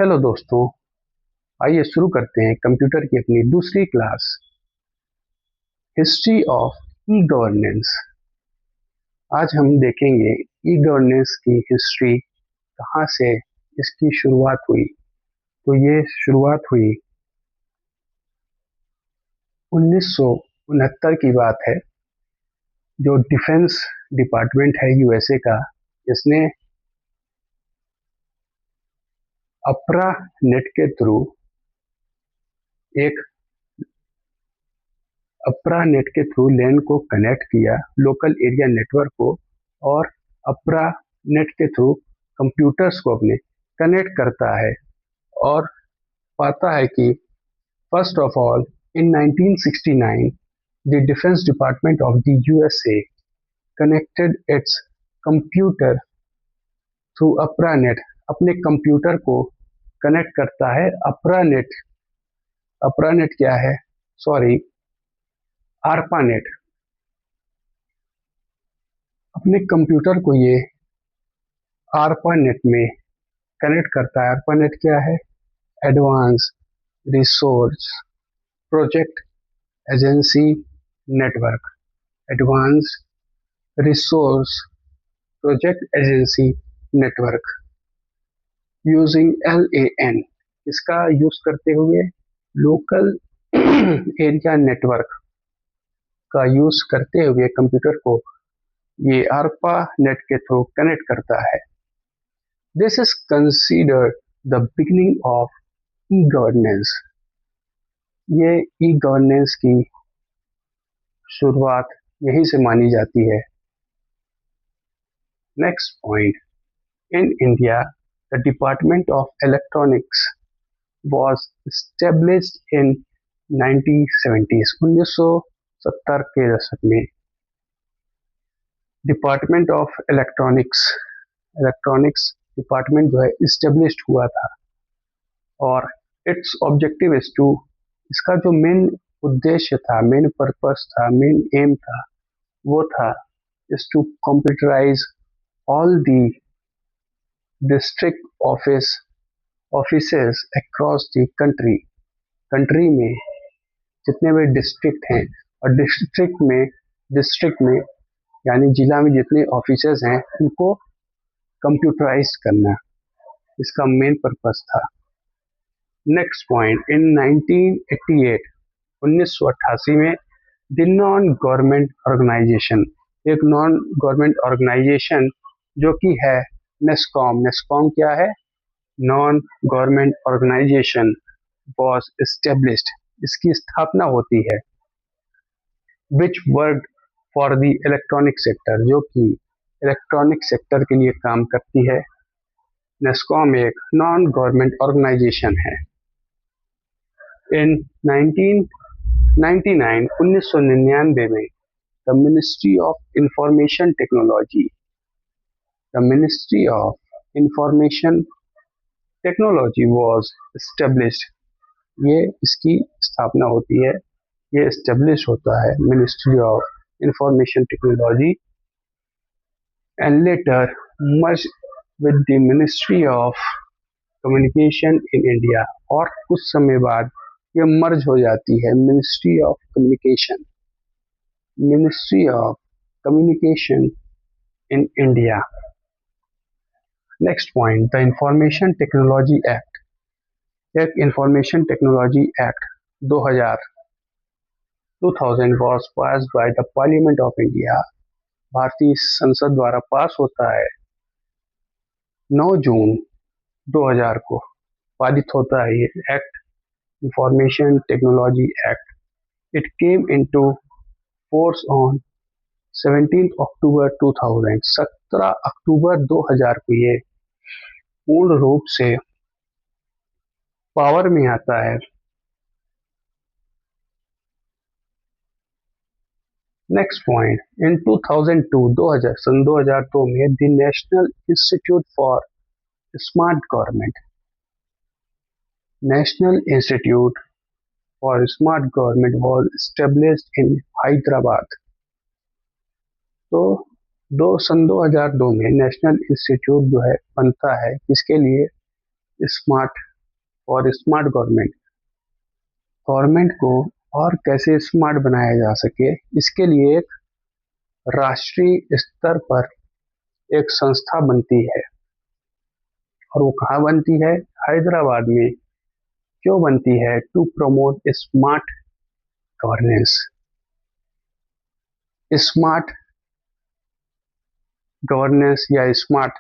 Hello दोस्तों, आइए शुरू करते हैं कंप्यूटर की अपनी दूसरी class, history of e governance. आज हम देखेंगे ई गवर्नेंस की हिस्ट्री, कहाँ से इसकी शुरुआत हुई। तो ये शुरुआत हुई 1969 की बात है। जो डिफेंस डिपार्टमेंट है यूएसए का, इसने अपरा नेट के थ्रू लैंड को कनेक्ट किया, लोकल एरिया नेटवर्क को, और अपरा नेट के थ्रू कंप्यूटर्स को अपने कनेक्ट करता है और पाता है कि first of all in 1969 the defence department of the USA connected it's computer through अपरा नेट। अपने कंप्यूटर को कनेक्ट करता है अपरा नेट। अपरा नेट क्या है? Sorry, ARPANET. अपने कंप्यूटर को ये आरपानेट में कनेक्ट करता है। आरपानेट क्या है? Advance resource project agency network. Advance resource project agency network using LAN। इसका यूज करते हुए लोकल एरिया नेटवर्क का यूज करते हुए कंप्यूटर को ये आरपा नेट के थ्रू कनेक्ट करता है। This is considered the beginning of e governance. ये ई गवर्नेंस की शुरुआत यहीं से मानी जाती है। Next point, in India the department of electronics was established in 1970s। 1970 के दशक में डिपार्टमेंट ऑफ इलेक्ट्रॉनिक्स डिपार्टमेंट जो है इस्टेब्लिश्ड हुआ था, और इट्स ऑब्जेक्टिव इज टू, इसका जो मेन उद्देश्य था, मेन पर्पस था, मेन एम था, वो था is to computerise all the district offices across the country में जितने भी डिस्ट्रिक्ट हैं, और डिस्ट्रिक्ट में यानी जिला में जितने ऑफिसेस हैं उनको कंप्यूटराइज करना, इसका मेन पर्पस था। नेक्स्ट पॉइंट, इन 1988 में द नॉन गवर्नमेंट ऑर्गेनाइजेशन, एक नॉन गवर्नमेंट ऑर्गेनाइजेशन जो कि है नेस्कॉम। नेस्कॉम क्या है? Non government organisation was established. इसकी स्थापना होती है। Which work for the electronic sector, जो कि इलेक्ट्रॉनिक सेक्टर के लिए काम करती है। नेस्कॉम एक नॉन गवर्नमेंट ऑर्गेनाइजेशन है। इन 1999 में the ministry of information technology was established. ये इसकी स्थापना होती है, ये एस्टेब्लिश होता है ministry of information technology, and later merge with the ministry of communication in India. और कुछ समय बाद ये मर्ज हो जाती है ministry of communication in India. Next point, the information technology act. एक information technology act 2000 was passed by the Parliament of India। भारतीय संसद द्वारा पास होता है। 9 जून 2000 को पारित होता है ये act, information technology act. It came into force on 17 अक्टूबर 2000। 17 अक्टूबर 2000 को ये पूर्ण रूप से पावर में आता है। नेक्स्ट पॉइंट, इन 2002 सन 2002 में the national institute for smart government was established in Hyderabad. तो सन 2002 में नेशनल इंस्टीट्यूट जो है बनता है, किसके लिए? स्मार्ट और स्मार्ट गवर्नमेंट, गवर्नमेंट को और कैसे स्मार्ट बनाया जा सके, इसके लिए एक राष्ट्रीय स्तर पर एक संस्था बनती है। और वो कहाँ बनती है? हैदराबाद में। क्यों बनती है? To promote smart governance. Smart governance या स्मार्ट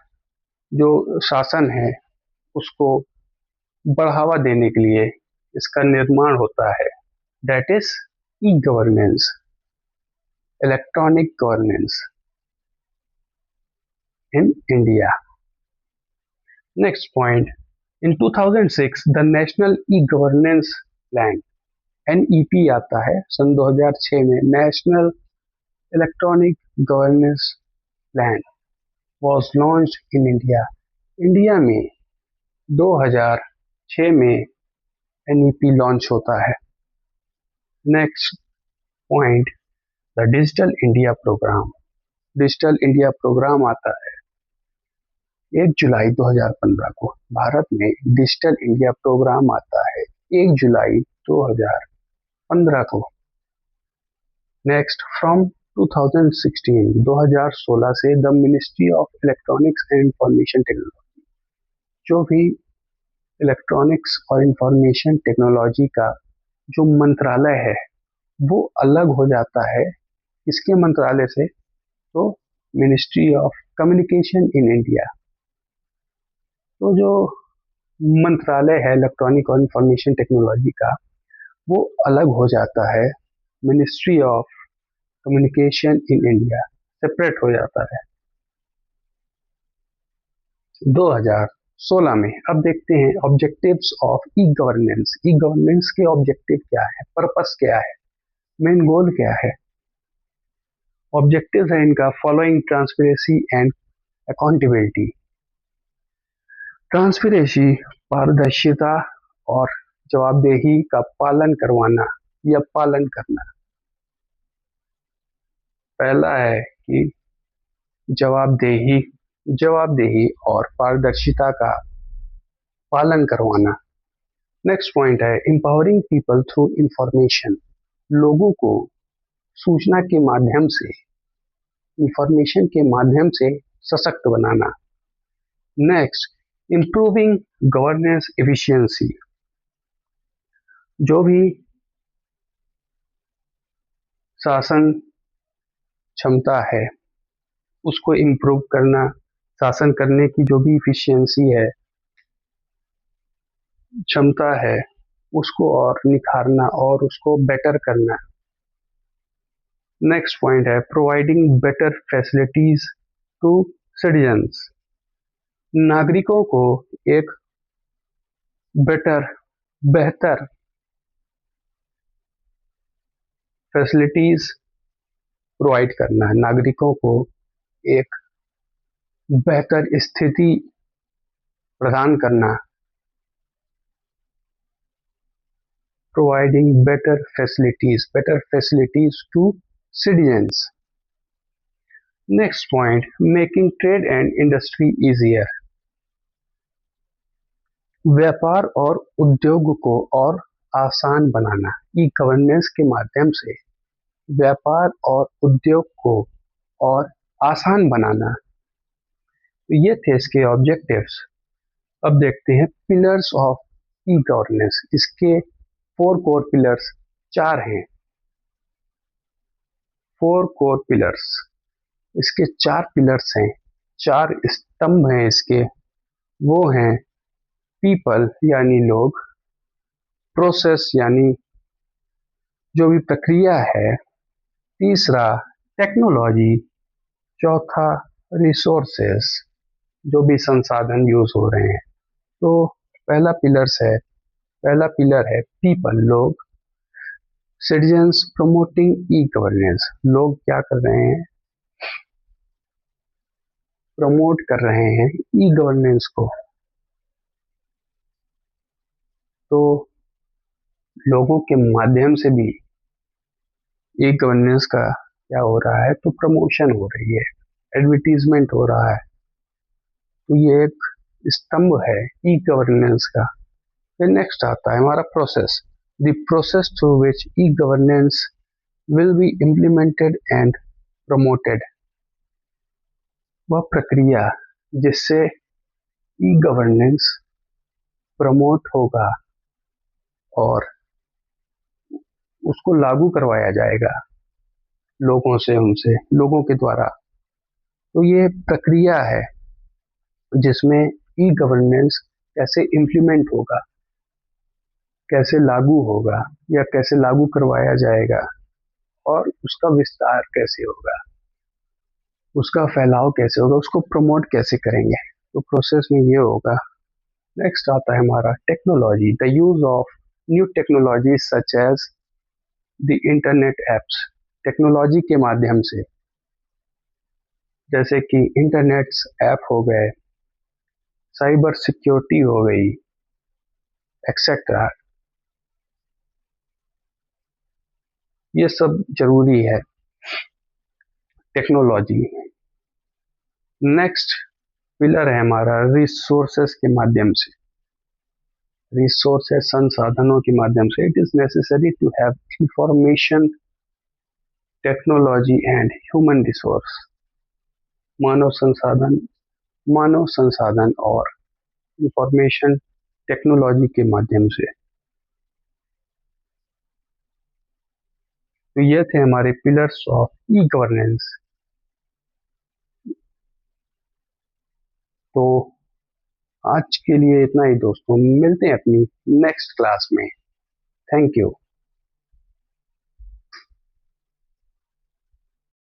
जो शासन है उसको बढ़ावा देने के लिए इसका निर्माण होता है। That is e governance, electronic governance in India. Next point, in 2006 the national e governance plan NEP आता है सन 2006 में, national electronic governance plan was launched in India. India में 2006 में NEP लॉन्च होता है। Next point, the digital India programme. Digital India programme आता है 1 जुलाई 2015 को। भारत में डिजिटल इंडिया प्रोग्राम आता है 1 जुलाई 2015 को। नेक्स्ट, फ्रॉम 2016 से the ministry of electronics and information technology, जो भी इलेक्ट्रॉनिक्स और इंफॉर्मेशन टेक्नोलॉजी का जो मंत्रालय है वो अलग हो जाता है। इसके मंत्रालय से तो ministry of communication in India, तो जो मंत्रालय है इलेक्ट्रॉनिक और इंफॉर्मेशन टेक्नोलॉजी का वो अलग हो जाता है, ministry of communication in India separate हो जाता है 2016 में। अब देखते हैं objectives of e governance. E governance के ऑब्जेक्टिव क्या है, पर्पस क्या है, मेन गोल क्या है। ऑब्जेक्टिव है इनका following transparency and accountability. Transparency, पारदर्शिता और जवाबदेही का पालन करवाना या पालन करना। पहला है कि जवाबदेही और पारदर्शिता का पालन करवाना। नेक्स्ट पॉइंट है एम्पावरिंग पीपल थ्रू इंफॉर्मेशन। लोगों को सूचना के माध्यम से, इंफॉर्मेशन के माध्यम से सशक्त बनाना। Next, improving governance efficiency. जो भी शासन क्षमता है उसको इम्प्रूव करना, शासन करने की जो भी इफिशिएंसी है, क्षमता है, उसको और निखारना और उसको बेटर करना। नेक्स्ट पॉइंट है providing better facilities to citizens. नागरिकों को एक बेहतर फैसिलिटीज प्रोवाइड करना है, नागरिकों को एक बेहतर स्थिति प्रदान करना। Providing better facilities to citizens. Next point, making trade and industry easier. व्यापार और उद्योग को और आसान बनाना। ई गवर्नेंस के माध्यम से व्यापार और उद्योग को और आसान बनाना। तो ये थे इसके ऑब्जेक्टिव्स। अब देखते हैं पिलर्स ऑफ ई गवर्नेंस। इसके 4 कोर पिलर्स, 4 हैं। 4 कोर पिलर्स, इसके 4 पिलर्स हैं, 4 स्तंभ हैं इसके। वो हैं पीपल यानी लोग, प्रोसेस यानी जो भी प्रक्रिया है, तीसरा टेक्नोलॉजी, चौथा रिसोर्सेस जो भी संसाधन यूज हो रहे हैं। तो पहला पिलर है पीपल, लोग। सिटीजन्स प्रमोटिंग ई गवर्नेंस, लोग क्या कर रहे हैं, प्रमोट कर रहे हैं ई गवर्नेंस को। तो लोगों के माध्यम से भी ई गवर्नेंस का क्या हो रहा है, तो प्रमोशन हो रही है, एडवर्टीजमेंट हो रहा है। तो ये एक स्तंभ है ई गवर्नेंस का। फिर नेक्स्ट आता है हमारा process. The process through which e governance will be implemented and promoted. वह प्रक्रिया जिससे ई गवर्नेंस प्रमोट होगा और उसको लागू करवाया जाएगा लोगों से, उनसे, लोगों के द्वारा। तो ये प्रक्रिया है जिसमें ई गवर्नेंस कैसे इम्प्लीमेंट होगा, कैसे लागू होगा या कैसे लागू करवाया जाएगा और उसका विस्तार कैसे होगा, उसका फैलाव कैसे होगा, उसको प्रमोट कैसे करेंगे। तो प्रोसेस में ये होगा। नेक्स्ट आता है हमारा technology. The use of new technology such as the internet apps. Technology के माध्यम से जैसे कि इंटरनेट ऐप हो गए, साइबर सिक्योरिटी हो गई, एक्सेट्रा, ये सब जरूरी है टेक्नोलॉजी। नेक्स्ट पिलर है हमारा रिसोर्सेस के माध्यम से। रिसोर्सेस संसाधनों के माध्यम से it is necessary to have information technology and human resource. मानव संसाधन, मानव संसाधन और इंफॉर्मेशन टेक्नोलॉजी के माध्यम से। तो ये थे हमारे पिलर्स ऑफ ई गवर्नेंस। तो आज के लिए इतना ही दोस्तों, मिलते हैं अपनी नेक्स्ट क्लास में। Thank you.